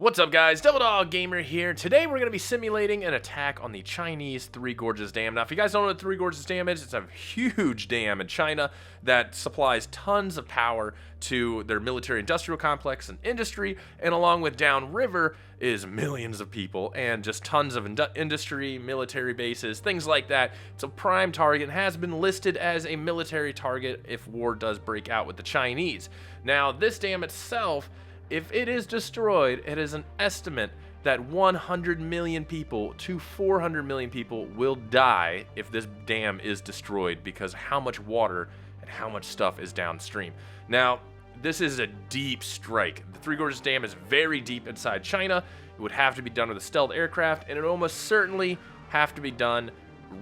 What's up guys, TheDevildogGamer here. Today we're going to be simulating an attack on the Chinese Three Gorges Dam. Now if you guys don't know what Three Gorges Dam is, it's a huge dam in China that supplies tons of power to their military industrial complex and industry, and along with downriver is millions of people and just tons of industry, military bases, things like that. It's a prime target and has been listed as a military target if war does break out with the Chinese. Now this dam itself, if it is destroyed, it is an estimate that 100 million people to 400 million people will die if this dam is destroyed because how much water and how much stuff is downstream. Now, this is a deep strike. The Three Gorges Dam is very deep inside China. It would have to be done with a stealth aircraft, and it would almost certainly have to be done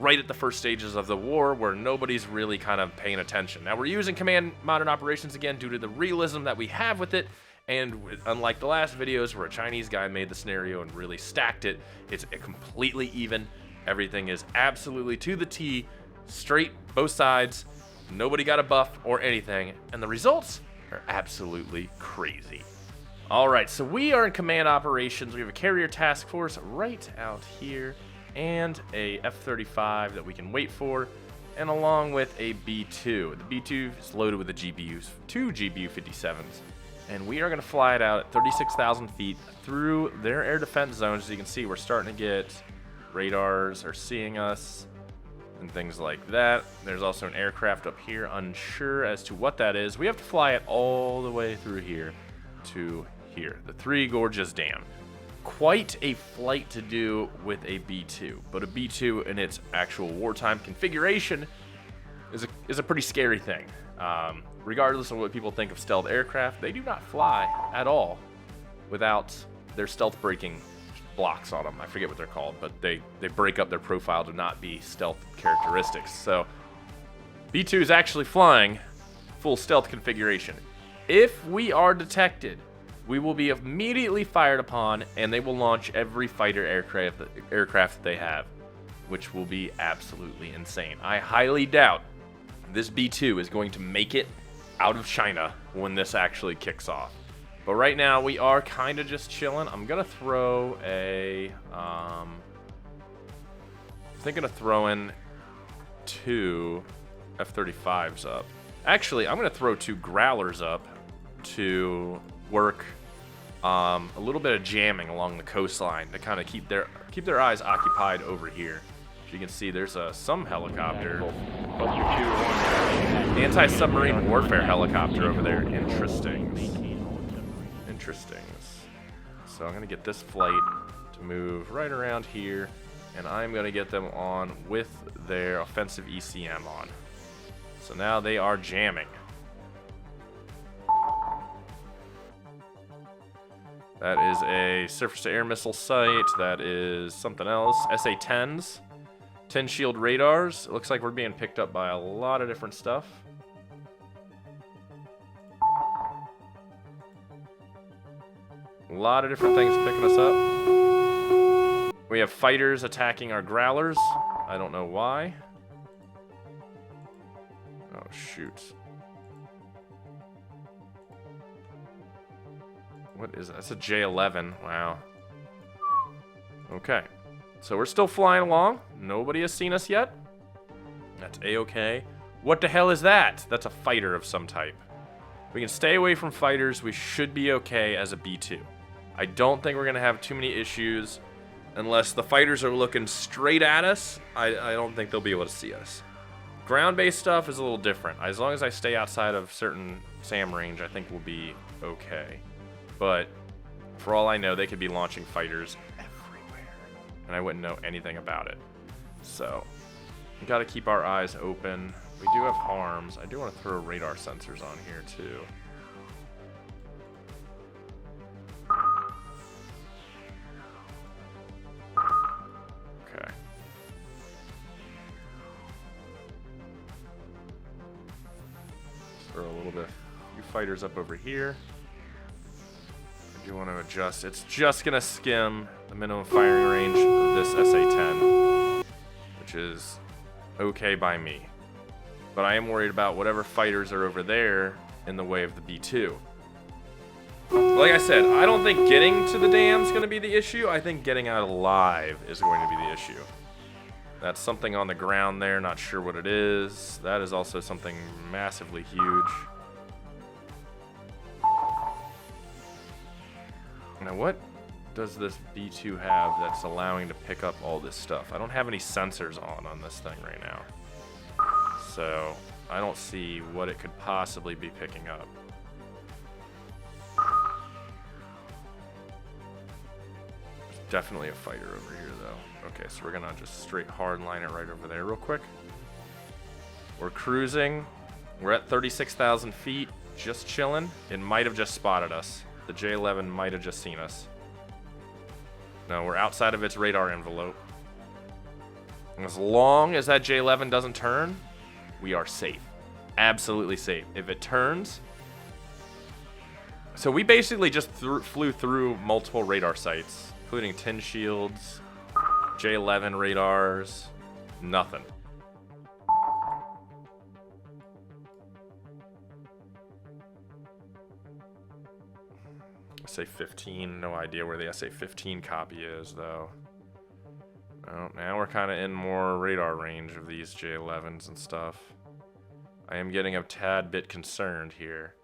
right at the first stages of the war where nobody's really kind of paying attention. Now, we're using command modern operations again due to the realism that we have with it. And unlike the last videos where a Chinese guy made the scenario and really stacked it, it's completely even. Everything is absolutely to the T, straight, both sides. Nobody got a buff or anything. And the results are absolutely crazy. All right, so we are in command operations. We have a carrier task force right out here and a F-35 that we can wait for, and along with a B-2. The B-2 is loaded with the GBUs, two GBU-57s. And we are going to fly it out at 36,000 feet through their air defense zones. As you can see, we're starting to get radars are seeing us and things like that. There's also an aircraft up here, unsure as to what that is. We have to fly it all the way through here to here, the Three Gorges Dam. Quite a flight to do with a B-2, but a B-2 in its actual wartime configuration is a pretty scary thing. Regardless of what people think of stealth aircraft, they do not fly at all without their stealth breaking blocks on them. I forget what they're called, but they break up their profile to not be stealth characteristics. So B-2 is actually flying full stealth configuration. If we are detected, we will be immediately fired upon, and they will launch every fighter aircraft that they have, which will be absolutely insane. I highly doubt this B-2 is going to make it out of China when this actually kicks off. But right now we are kind of just chilling. I'm gonna throw a thinking of throwing two F-35s up. Actually, I'm gonna throw two Growlers up to work a little bit of jamming along the coastline to kind of keep their eyes occupied over here. As you can see, there's some helicopter. Anti-submarine warfare helicopter over there. Interesting. So I'm going to get this flight to move right around here, and I'm going to get them on with their offensive ECM on. So now they are jamming. That is a surface-to-air missile site. That is something else. SA-10s. 10 shield radars. It looks like we're being picked up by a lot of different stuff. A lot of different things picking us up. We have fighters attacking our Growlers. I don't know why. Oh, shoot. What is that? That's a J-11. Wow. Okay. So we're still flying along. Nobody has seen us yet. That's A-okay. What the hell is that? That's a fighter of some type. We can stay away from fighters. We should be okay as a B-2. I don't think we're going to have too many issues unless the fighters are looking straight at us. I don't think they'll be able to see us. Ground-based stuff is a little different. As long as I stay outside of certain SAM range, I think we'll be okay. But for all I know, they could be launching fighters and I wouldn't know anything about it. So we got to keep our eyes open. We do have harms. I do want to throw radar sensors on here too. Okay. Let's throw a little bit, a few fighters up over here. I do want to adjust. It's just going to skim the minimum firing range of this SA-10, which is okay by me. But I am worried about whatever fighters are over there in the way of the B-2. Like I said, I don't think getting to the dam is going to be the issue. I think getting out alive is going to be the issue. That's something on the ground there. Not sure what it is. That is also something massively huge. Now, what does this B2 have that's allowing to pick up all this stuff? I don't have any sensors on this thing right now. So, I don't see what it could possibly be picking up. There's definitely a fighter over here, though. Okay, so we're gonna just straight hard line it right over there real quick. We're cruising. We're at 36,000 feet, just chilling. It might have just spotted us. The J-11 might have just seen us. No, we're outside of its radar envelope. As long as that J-11 doesn't turn, we are safe. Absolutely safe. If it turns... So we basically just flew through multiple radar sites, including tin shields, J-11 radars, nothing. SA-15, no idea where the SA-15 copy is, though. Oh, now we're kind of in more radar range of these J-11s and stuff. I am getting a tad bit concerned here.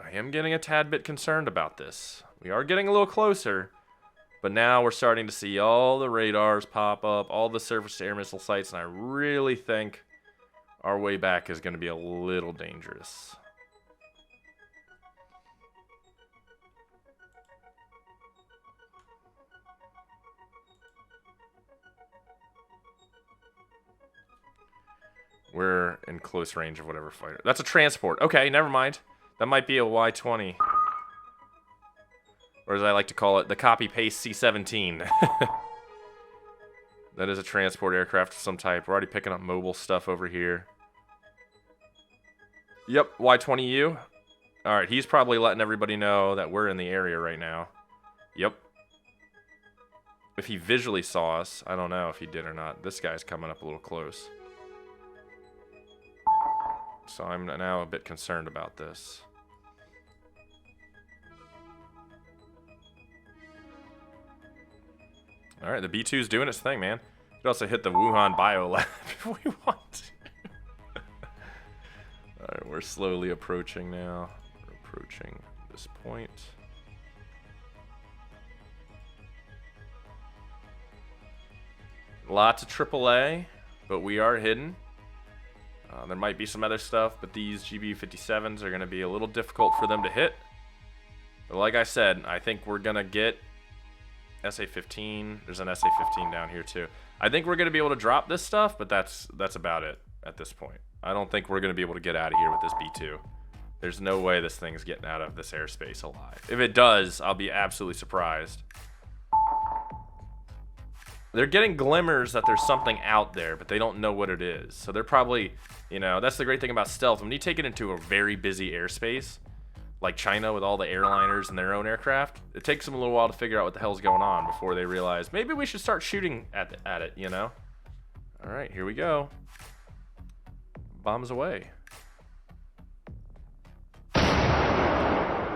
I am getting a tad bit concerned about this. We are getting a little closer, but now we're starting to see all the radars pop up, all the surface-to-air missile sites, and I really think our way back is going to be a little dangerous. We're in close range of whatever fighter. That's a transport. Okay, never mind. That might be a Y-20. Or as I like to call it, the copy-paste C-17. That is a transport aircraft of some type. We're already picking up mobile stuff over here. Yep, Y-20U. Alright, he's probably letting everybody know that we're in the area right now. Yep. If he visually saw us, I don't know if he did or not. This guy's coming up a little close. So I'm now a bit concerned about this. Alright, the B2's doing its thing, man. You could also hit the Wuhan Biolab if we want to. Alright, we're slowly approaching now. We're approaching this point. Lots of AAA, but we are hidden. There might be some other stuff, but these GBU-57s are going to be a little difficult for them to hit. But like I said, I think we're going to get SA-15. There's an SA-15 down here too. I think we're going to be able to drop this stuff, but that's about it at this point. I don't think we're going to be able to get out of here with this B2. There's no way this thing's getting out of this airspace alive. If it does, I'll be absolutely surprised. They're getting glimmers that there's something out there, but they don't know what it is. So they're probably, you know, that's the great thing about stealth. When you take it into a very busy airspace, like China with all the airliners and their own aircraft, it takes them a little while to figure out what the hell's going on before they realize, maybe we should start shooting at it, you know? All right, here we go. Bombs away.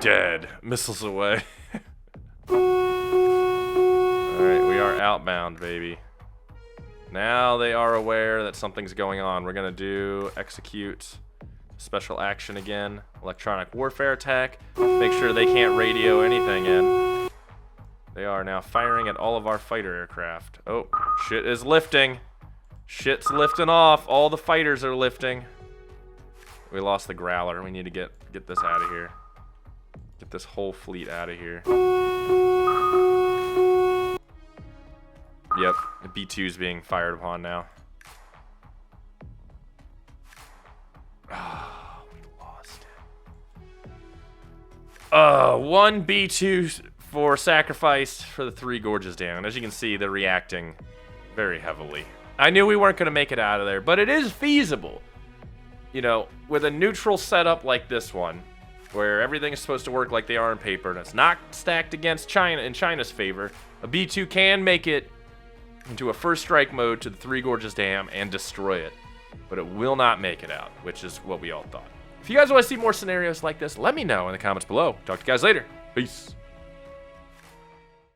Dead. Missiles away. Alright, we are outbound, baby. Now they are aware that something's going on. We're going to do execute special action again. Electronic warfare attack. Make sure they can't radio anything in. They are now firing at all of our fighter aircraft. Oh, shit is lifting. Shit's lifting off. All the fighters are lifting. We lost the Growler. We need to get this out of here. Get this whole fleet out of here. Yep, the B2 is being fired upon now. Oh, we lost it. One B2 for sacrifice for the Three Gorges Dam. And as you can see, they're reacting very heavily. I knew we weren't going to make it out of there, but it is feasible. You know, with a neutral setup like this one, where everything is supposed to work like they are on paper, and it's not stacked against China in China's favor, a B2 can make it into a first strike mode to the Three Gorges Dam and destroy it. But it will not make it out, which is what we all thought. If you guys want to see more scenarios like this, let me know in the comments below. Talk to you guys later. Peace.